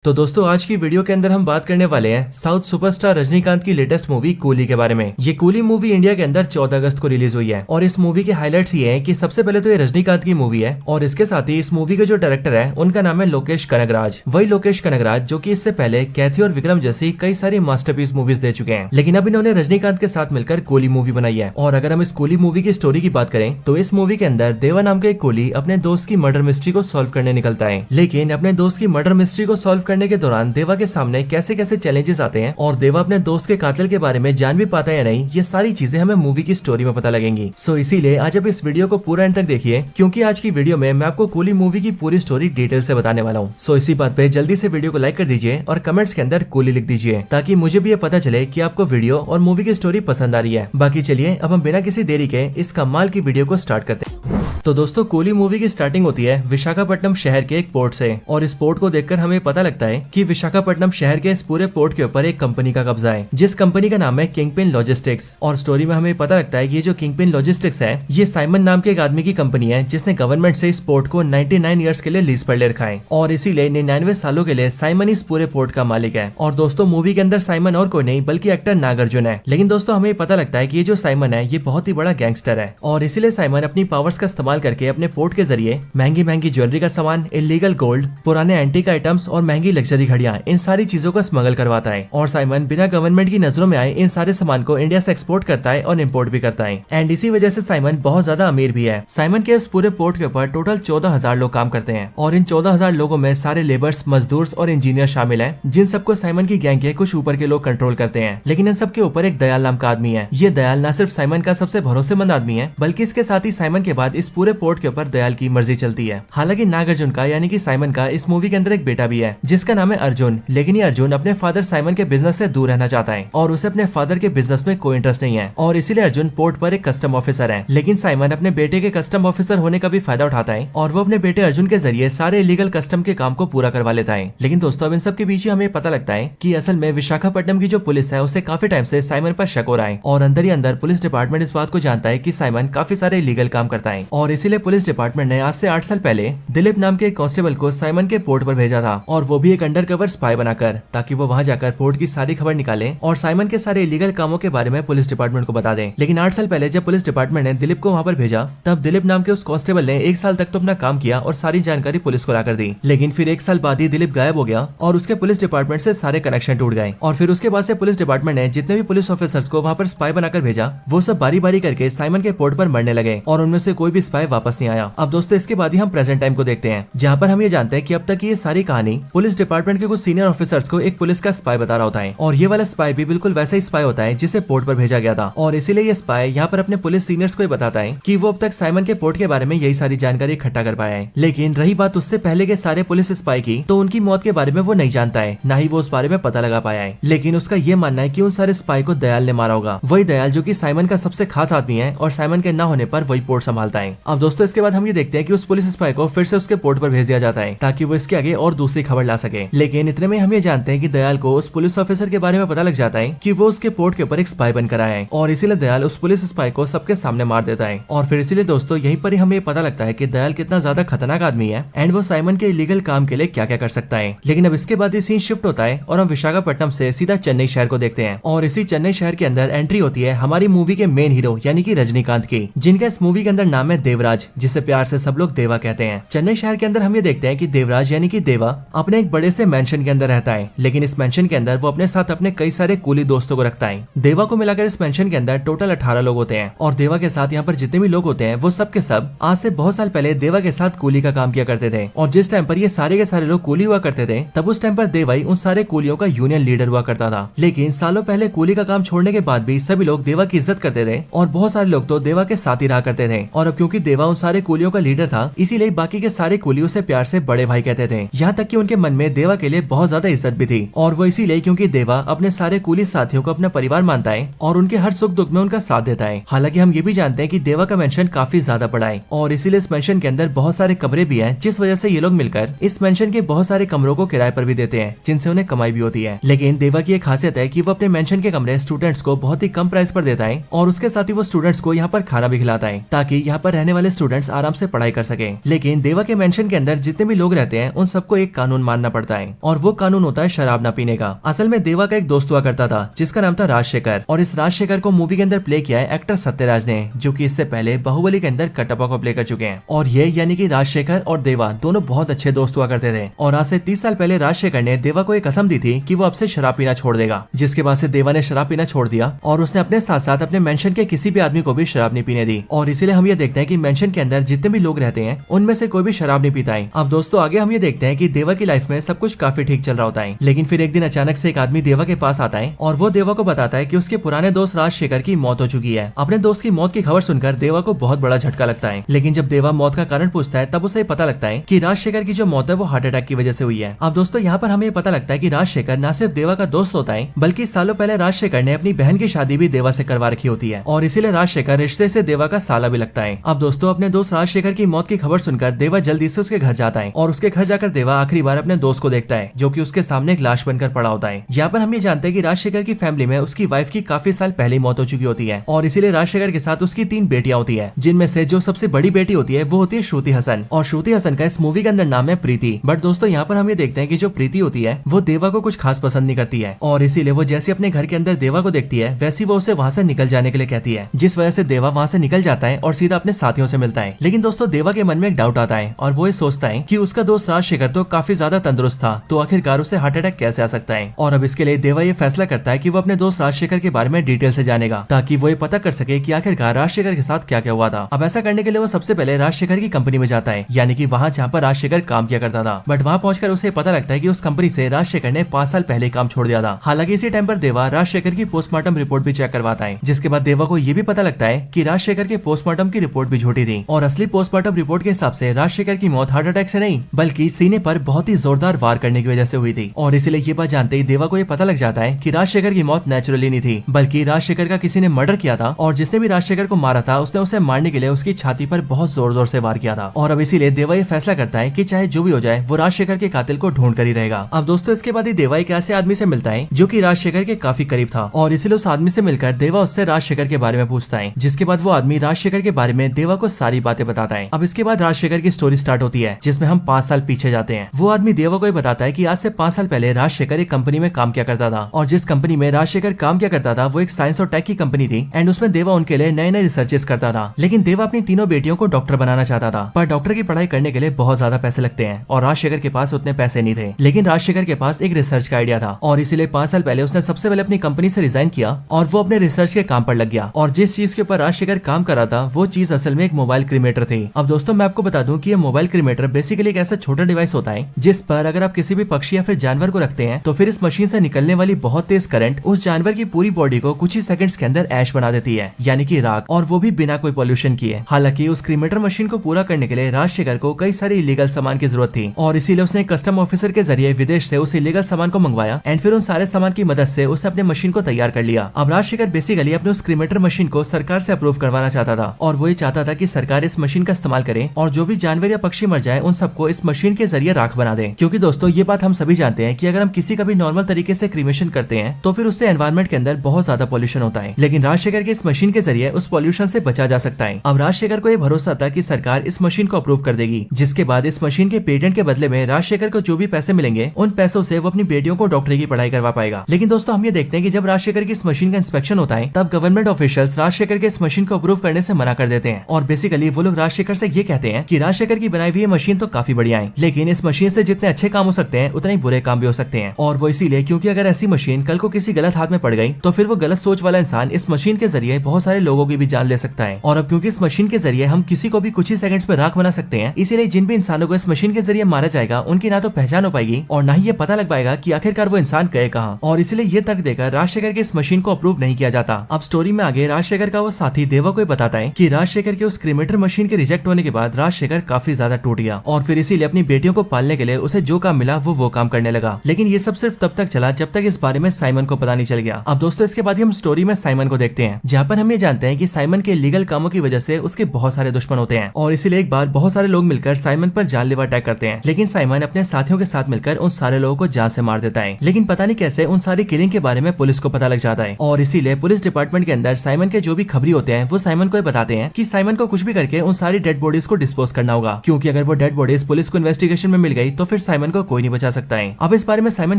तो दोस्तों आज की वीडियो के अंदर हम बात करने वाले हैं साउथ सुपरस्टार रजनीकांत की लेटेस्ट मूवी कूली के बारे में। ये कूली मूवी इंडिया के अंदर 14 अगस्त को रिलीज हुई है और इस मूवी के हाइलाइट्स ये हैं कि सबसे पहले तो ये रजनीकांत की मूवी है और इसके साथ ही इस मूवी के जो डायरेक्टर है उनका नाम है लोकेश कनगराज। वही लोकेश कनगराज जो कि इससे पहले कैथी और विक्रम जैसी कई सारी मास्टरपीस मूवीज दे चुके हैं, लेकिन अब इन्होंने रजनीकांत के साथ मिलकर कूली मूवी बनाई है। और अगर हम इस कूली मूवी की स्टोरी की बात करें तो इस मूवी के अंदर देवा नाम का एक कूली अपने दोस्त की मर्डर मिस्ट्री को सॉल्व करने निकलता है, लेकिन अपने दोस्त की मर्डर मिस्ट्री को सॉल्व करने के दौरान देवा के सामने कैसे कैसे चैलेंजेस आते हैं और देवा अपने दोस्त के कातिल के बारे में जान भी पाता है या नहीं, ये सारी चीजें हमें मूवी की स्टोरी में पता लगेंगी। सो इसीलिए आज आप इस वीडियो को पूरा एंड तक देखिए, क्योंकि आज की वीडियो में मैं आपको कूली मूवी की पूरी स्टोरी डिटेल से बताने वाला हूँ। सो इसी बात पे जल्दी से वीडियो को लाइक कर दीजिए और कमेंट्स के अंदर कूली लिख दीजिए ताकि मुझे भी ये पता चले कि आपको वीडियो और मूवी की स्टोरी पसंद आ रही है। बाकी चलिए अब हम बिना किसी देरी के इस कमाल की वीडियो को स्टार्ट करते हैं। तो दोस्तों कूली मूवी की स्टार्टिंग होती है विशाखापट्टनम शहर के एक पोर्ट से और इस पोर्ट को देखकर हमें पता लगता है कि विशाखापट्टनम शहर के इस पूरे पोर्ट के ऊपर एक कंपनी का कब्जा है, जिस कंपनी का नाम है किंगपिन लॉजिस्टिक्स। और स्टोरी में हमें पता लगता है कि ये जो किंगपिन लॉजिस्टिक्स है ये साइमन नाम के एक आदमी की कंपनी है जिसने गवर्नमेंट से इस पोर्ट को 99 ईयर्स के लिए लीज पर ले रखा है और इसीलिए 99 सालों के लिए साइमन इस पूरे पोर्ट का मालिक है। और दोस्तों मूवी के अंदर साइमन और कोई नहीं बल्कि एक्टर नागार्जुन है, लेकिन दोस्तों हमें पता लगता है कि ये जो साइमन है ये बहुत ही बड़ा गैंगस्टर है और इसीलिए साइमन अपनी पावर्स का इस्तेमाल करके अपने पोर्ट के जरिए महंगी महंगी ज्वेलरी का सामान, इलीगल गोल्ड, पुराने एंटीक आइटम्स और महंगी लग्जरी घड़ियां, इन सारी चीजों को स्मगल करवाता है। और साइमन बिना गवर्नमेंट की नजरों में आए इन सारे सामान को इंडिया से एक्सपोर्ट करता है और इम्पोर्ट भी करता है। एंड इसी वजह से साइमन बहुत ज्यादा अमीर भी है। साइमन के इस पूरे पोर्ट के ऊपर टोटल 14,000 लोग काम करते हैं और इन 14,000 लोगों में सारे लेबर्स, मजदूर और इंजीनियर शामिल है, जिन सबको साइमन की गैंग के कुछ ऊपर के लोग कंट्रोल करते हैं। लेकिन इन सबके ऊपर एक दयाल नाम का आदमी है। ये दयाल न सिर्फ साइमन का सबसे भरोसेमंद आदमी है बल्कि इसके साथ ही साइमन के बाद इस पूरे पोर्ट के ऊपर दयाल की मर्जी चलती है। हालांकि नागार्जुन का यानी कि साइमन का इस मूवी के अंदर एक बेटा भी है जिसका नाम है अर्जुन, लेकिन ये अर्जुन अपने फादर साइमन के बिजनेस से दूर रहना चाहता है और उसे अपने फादर के बिजनेस में कोई इंटरेस्ट नहीं है और इसीलिए अर्जुन पोर्ट पर एक कस्टम ऑफिसर है। लेकिन साइमन अपने बेटे के कस्टम ऑफिसर होने का भी फायदा उठाता है और वो अपने बेटे अर्जुन के जरिए सारे इलीगल कस्टम के काम को पूरा करवा लेता है। लेकिन दोस्तों अब इन सब के पीछे हमें पता लगता है कि असल में विशाखापट्टनम की जो पुलिस है उसे काफी टाइम से साइमन पर शक हो रहा है और अंदर ही अंदर पुलिस डिपार्टमेंट इस बात को जानता है कि साइमन काफी सारे इलीगल काम करता है और इसीलिए पुलिस डिपार्टमेंट ने आज से 8 साल पहले दिलीप नाम के कांस्टेबल को साइमन के पोर्ट पर भेजा था और वो भी एक अंडरकवर स्पाई बनाकर, ताकि वो वहां जाकर पोर्ट की सारी खबर निकाले और साइमन के सारे इलीगल कामों के बारे में पुलिस डिपार्टमेंट को बता दें। लेकिन 8 साल पहले जब पुलिस डिपार्टमेंट ने दिलीप को वहां पर भेजा तब दिलीप नाम के उस कांस्टेबल ने 1 साल तक तो अपना काम किया और सारी जानकारी पुलिस को लाकर दी, लेकिन फिर 1 साल बाद ही दिलीप गायब हो गया और उसके पुलिस डिपार्टमेंट से सारे कनेक्शन टूट गए। और फिर उसके बाद से पुलिस डिपार्टमेंट ने जितने भी पुलिस ऑफिसर्स को वहां पर स्पाई बनाकर भेजा वो सब बारी बारी करके साइमन के पोर्ट पर मरने लगे और उनमें से कोई भी स्पाई वापस नहीं आया। अब दोस्तों इसके बाद ही हम प्रेजेंट टाइम को देखते हैं, जहाँ पर हम ये जानते हैं कि अब तक ये सारी कहानी पुलिस डिपार्टमेंट के कुछ सीनियर ऑफिसर्स को एक पुलिस का स्पाई बता रहा होता है और ये वाला स्पाई भी बिल्कुल वैसा ही स्पाई होता है जिसे पोर्ट पर भेजा गया था और इसीलिए ये स्पाई यहाँ पर अपने पुलिस सीनियर्स को ही बताता है कि वो अब तक साइमन के पोर्ट के बारे में यही सारी जानकारी इकट्ठा कर पाया है। लेकिन रही बात उससे पहले के सारे पुलिस स्पाई की, तो उनकी मौत के बारे में वो नहीं जानता है, ना ही वो उस बारे में पता लगा पाया है। लेकिन उसका ये मानना है कि उन सारे स्पाई को दयाल ने मारा होगा, वही दयाल जो कि साइमन का सबसे खास आदमी है और साइमन के ना होने पर वही पोर्ट संभालता है। अब दोस्तों इसके बाद हम ये देखते हैं कि उस पुलिस स्पाई को फिर से उसके पोर्ट पर भेज दिया जाता है ताकि वो इसके आगे और दूसरी खबर ला सके। लेकिन इतने में हम ये जानते हैं कि दयाल को उस पुलिस ऑफिसर के बारे में पता लग जाता है कि वो उसके पोर्ट के ऊपर एक स्पाई बनकर आया है और इसीलिए दयाल उस पुलिस स्पाई को सबके सामने मार देता है। और फिर इसीलिए दोस्तों यहीं पर ही हमें पता लगता है कि दयाल कितना ज्यादा खतरनाक आदमी है एंड वो साइमन के इलीगल काम के लिए क्या क्या कर सकता है। लेकिन अब इसके बाद ये सीन शिफ्ट होता है और हम विशाखापट्टनम से सीधा चेन्नई शहर को देखते हैं और इसी चेन्नई शहर के अंदर एंट्री होती है हमारी मूवी के मेन हीरो यानी कि रजनीकांत की, जिनका इस मूवी के अंदर नाम है देवराज, जिसे प्यार से सब लोग देवा कहते हैं। चेन्नई शहर के अंदर हम ये देखते हैं कि देवराज यानी कि देवा अपने एक बड़े से मेंशन के अंदर रहता है, लेकिन इस मेंशन के अंदर वो अपने साथ अपने कई सारे कूली दोस्तों को रखता है। देवा को मिलाकर इस मेंशन के अंदर टोटल 18 लोग होते हैं और देवा के साथ यहाँ पर जितने भी लोग होते हैं वो सब के सब आज से बहुत साल पहले देवा के साथ कूली का काम किया करते थे और जिस टाइम पर ये सारे के सारे लोग कूली हुआ करते थे तब उस टाइम पर देवा ही उन सारे कूलियों का यूनियन लीडर हुआ करता था। लेकिन सालों पहले कूली का काम छोड़ने के बाद भी सभी लोग देवा की इज्जत करते थे और बहुत सारे लोग तो देवा के साथ ही रहा करते थे और अब क्योंकि देवा उन सारे कूलियों का लीडर था इसीलिए बाकी के सारे कूली उसे प्यार से बड़े भाई कहते थे। यहाँ तक कि उनके मन में देवा के लिए बहुत ज्यादा इज्जत भी थी और वो इसीलिए क्योंकि देवा अपने सारे कूली साथियों को अपना परिवार मानता है और उनके हर सुख दुख में उनका साथ देता है। हालांकि हम ये भी जानते हैं कि देवा का मेंशन काफी ज्यादा बड़ा है और इसीलिए इस मेंशन के अंदर बहुत सारे कमरे भी हैं, जिस वजह से ये लोग मिलकर इस मेंशन के बहुत सारे कमरों को किराए पर भी देते हैं जिनसे उन्हें कमाई भी होती है। लेकिन देवा की एक खासियत है कि वो अपने मेंशन के कमरे स्टूडेंट्स को बहुत ही कम प्राइस पर देता है और उसके साथ ही वो स्टूडेंट्स को यहाँ पर खाना भी खिलाता है ताकि यहाँ पर रहने आने वाले स्टूडेंट्स आराम से पढ़ाई कर सके। लेकिन देवा के मेंशन के अंदर जितने भी लोग रहते हैं उन सबको एक कानून मानना पड़ता है और वो कानून होता है शराब न पीने का। असल में देवा का एक दोस्त हुआ करता था जिसका नाम था राजशेखर, और इस राजशेखर को मूवी के अंदर प्ले किया है एक्टर सत्यराज ने, जो कि इससे पहले बाहुबली के अंदर कटप्पा को प्ले कर चुके हैं। और ये यानी कि राजशेखर और देवा दोनों बहुत अच्छे दोस्त हुआ करते थे। और आज से 30 साल पहले राजशेखर ने देवा को एक कसम दी थी कि वो अब से शराब पीना छोड़ देगा, जिसके बाद से देवा ने शराब पीना छोड़ दिया और उसने अपने साथ साथ अपने मेंशन के किसी भी आदमी को भी शराब नहीं पीने दी। और इसीलिए हम ये देखते हैं कि मेंशन के अंदर जितने भी लोग रहते हैं उनमें से कोई भी शराब नहीं पीता है। अब दोस्तों आगे हम ये देखते हैं कि देवा की लाइफ में सब कुछ काफी ठीक चल रहा होता है, लेकिन फिर एक दिन अचानक से एक आदमी देवा के पास आता है और वो देवा को बताता है कि उसके पुराने दोस्त राजशेखर की मौत हो चुकी है। अपने दोस्त की मौत की खबर सुनकर देवा को बहुत बड़ा झटका लगता है, लेकिन जब देवा मौत का कारण पूछता है तब उसे पता लगता है कि राजशेखर की जो मौत है वो हार्ट अटैक की वजह से हुई है। अब दोस्तों यहाँ पर हमें पता लगता है कि राजशेखर न सिर्फ देवा का दोस्त होता है बल्कि सालों पहले राजशेखर ने अपनी बहन की शादी भी देवा से करवा रखी होती है, और इसीलिए राजशेखर रिश्ते से देवा का साला भी लगता है। अब दोस्तों अपने दोस्त राजशेखर की मौत की खबर सुनकर देवा जल्दी से उसके घर जाता है और उसके घर जाकर देवा आखिरी बार अपने दोस्त को देखता है, जो कि उसके सामने एक लाश बनकर पड़ा होता है। यहाँ पर हम ये जानते हैं कि राजशेखर की फैमिली में उसकी वाइफ की काफी साल पहले मौत हो चुकी होती है, और इसीलिए राजशेखर के साथ उसकी 3 बेटियां होती है, जिनमें से जो सबसे बड़ी बेटी होती है वो होती है श्रुति हसन, और श्रुति हसन का इस मूवी के अंदर नाम है प्रीति। बट दोस्तों यहाँ पर हम ये देखते हैं कि जो प्रीति होती है वो देवा को कुछ खास पसंद नहीं करती है, और इसीलिए वो जैसे अपने घर के अंदर देवा को देखती है वैसी वो उसे वहाँ से निकल जाने के लिए कहती है, जिस वजह से देवा वहाँ से निकल जाता है और सीधा अपने साथियों से मिलता है। लेकिन दोस्तों देवा के मन में एक डाउट आता है और वो ये सोचता है कि उसका दोस्त राजशेखर तो काफी ज्यादा तंदुरुस्त था, तो आखिरकार उसे हार्ट अटैक कैसे आ सकता है। और अब इसके लिए देवा ये फैसला करता है कि वो अपने दोस्त राजशेखर के बारे में डिटेल से जानेगा, ताकि वो ये पता कर सके कि आखिरकार राजशेखर के साथ क्या क्या हुआ था। अब ऐसा करने के लिए वो सबसे पहले राजशेखर की कंपनी में जाता है, यानी कि वहाँ जहाँ पर राजशेखर काम किया करता था। बट वहाँ पहुंचकर उसे पता लगता है कि उस कंपनी से राजशेखर ने 5 साल पहले काम छोड़ दिया था। हालांकि इसी टाइम पर देवा राजशेखर की पोस्टमार्टम रिपोर्ट भी चेक करवाता है, जिसके बाद देवा को ये भी पता लगता है कि राजशेखर के पोस्टमार्टम की रिपोर्ट भी झूठी थी, और असली पोस्टमार्टम रिपोर्ट के हिसाब से राजशेखर की मौत हार्ट अटैक से नहीं बल्कि सीने पर बहुत ही जोरदार वार करने की वजह से हुई थी। और इसीलिए ये बात जानते ही देवा को ये पता लग जाता है कि राजशेखर की मौत नेचुरली नहीं थी, बल्कि राजशेखर का किसी ने मर्डर किया था, और जिसने भी राजशेखर को मारा था उसने उसे मारने के लिए उसकी छाती पर बहुत जोर जोर से वार किया था। और अब इसीलिए देवा ये फैसला करता है कि चाहे जो भी हो जाए वो राजशेखर के कातिल को ढूंढ कर ही रहेगा। अब दोस्तों इसके बाद ही देवा एक ऐसे आदमी से मिलता है जो कि राजशेखर के काफी करीब था, और इसीलिए उस आदमी से मिलकर देवा उससे राजशेखर के बारे में पूछता है, जिसके बाद वो आदमी राजशेखर के बारे में देवा को सारी बातें बताता है। अब इसके बाद राजशेखर की स्टोरी स्टार्ट होती है, जिसमें हम 5 साल पीछे जाते हैं। वो आदमी देवा को बताता है कि आज से 5 साल पहले राजशेखर एक कंपनी में काम किया करता था, और जिस कंपनी में राजशेखर काम किया करता था वो एक साइंस और टेक की कंपनी थी, एंड उसमें देवा उनके लिए नए नए रिसर्चेस करता था। लेकिन देवा अपनी तीनों बेटियों को डॉक्टर बनाना चाहता था, पर डॉक्टर की पढ़ाई करने के लिए बहुत ज्यादा पैसे लगते हैं, और राजशेखर के पास उतने पैसे नहीं थे। लेकिन राजशेखर के पास एक रिसर्च का आइडिया था, और इसीलिए 5 साल पहले उसने सबसे पहले अपनी कंपनी से रिजाइन किया और वो अपने रिसर्च के काम पर लग गया। और जिस चीज के ऊपर राजशेखर काम कर रहा था वो चीज असल में एक मोबाइल क्रीमेटर थी। अब दोस्तों मैं आपको बता दूं कि ये मोबाइल क्रीमेटर बेसिकली एक ऐसा छोटा डिवाइस होता है जिस पर अगर आप किसी भी पक्षी या फिर जानवर को रखते हैं तो फिर इस मशीन से निकलने वाली बहुत तेज करंट उस जानवर की पूरी बॉडी को कुछ ही सेकंड्स के अंदर ऐश बना देती है, यानी कि राख, और वो भी बिना कोई पॉल्यूशन किए। हालांकि उस क्रीमेटर मशीन को पूरा करने के लिए राजशेखर को कई सारे इलीगल सामान की जरूरत थी, और इसीलिए उसने कस्टम ऑफिसर के जरिए विदेश से उस इलीगल सामान को मंगवाया, एंड फिर उन सारे सामान की मदद से उसने अपने मशीन को तैयार कर लिया। अब राजशेखर बेसिकली अपने उस क्रीमेटर मशीन को सरकार से अप्रूव करवाना चाहता था, और वो ये चाहता था कि सरकार इस मशीन का इस्तेमाल करे और जो भी जानवर या पक्षी मर जाए उन सबको इस मशीन के जरिए राख बना दे। क्योंकि दोस्तों ये बात हम सभी जानते हैं कि अगर हम किसी का भी नॉर्मल तरीके से क्रीमेशन करते हैं तो फिर उससे एनवायरमेंट के अंदर बहुत ज्यादा पॉल्यूशन होता है, लेकिन राजशेखर के इस मशीन के जरिए उस पॉल्यूशन से बचा जा सकता है। अब राजशेखर को ये भरोसा था कि सरकार इस मशीन को अप्रूव कर देगी, जिसके बाद इस मशीन के पेटेंट के बदले में राजशेखर को जो भी पैसे मिलेंगे उन पैसों से वो अपनी बेटियों को डॉक्टरी की पढ़ाई करवा पाएगा। लेकिन दोस्तों हम ये देखते हैं कि जब राजशेखर की इस मशीन का इंस्पेक्शन होता है तब गवर्नमेंट ऑफिशियल्स राजशेखर के इस मशीन को अप्रूव करने से मना कर देते हैं, और बेसिकली वो लोग राजशेखर से ये कहते हैं कि राजशेखर की बनाई हुई मशीन तो काफी बढ़िया है, लेकिन इस मशीन से जितने अच्छे काम हो सकते हैं उतने ही बुरे काम भी हो सकते हैं। और वो इसीलिए क्योंकि अगर ऐसी मशीन कल को किसी गलत हाथ में पड़ गई तो फिर वो गलत सोच वाला इंसान इस मशीन के जरिए बहुत सारे लोगों की भी जान ले सकता है। और अब क्योंकि इस मशीन के जरिए हम किसी को भी कुछ ही सेकंड्स में राख बना सकते हैं, इसीलिए जिन भी इंसानों को इस मशीन के जरिए मारा जाएगा उनकी ना तो पहचान हो पाएगी और ना ही ये पता लग पाएगा कि आखिरकार वो इंसान गए कहाँ। और इसीलिए ये तर्क देकर राजशेखर के इस मशीन को अप्रूव नहीं किया जाता। अब स्टोरी में आगे राजशेखर का वो साथी देवा को बताता है कि राजशेखर के उस क्रीमेटर मशीन के रिजेक्ट होने के बाद राजशेखर काफी ज्यादा टूट गया, और फिर इसीलिए अपनी बेटियों को पालने के लिए उसे जो काम मिला वो काम करने लगा। लेकिन ये सब सिर्फ तब तक चला जब तक इस बारे में साइमन को पता नहीं चल गया। अब दोस्तों इसके बाद हम स्टोरी में साइमन को देखते हैं, जहाँ पर हम ये जानते हैं कि साइमन के लीगल कामों की वजह से उसके बहुत सारे दुश्मन होते हैं, और इसीलिए एक बार बहुत सारे लोग मिलकर साइमन पर जानलेवा अटैक करते हैं। लेकिन साइमन अपने साथियों के साथ मिलकर उन सारे लोगों को जान से मार देता है। लेकिन पता नहीं कैसे उन सारी किलिंग के बारे में पुलिस को पता लग जाता है, और इसीलिए पुलिस डिपार्टमेंट के अंदर साइमन के जो भी खबरी होते हैं वो साइमन को बताते हैं कि साइमन को कुछ भी करके उन सारी डेड बॉडीज को डिस्पोज करना होगा, क्योंकि अगर वो डेड बॉडीज पुलिस को इन्वेस्टिगेशन में मिल गई तो फिर साइमन को कोई नहीं बचा सकता है। अब इस बारे में साइमन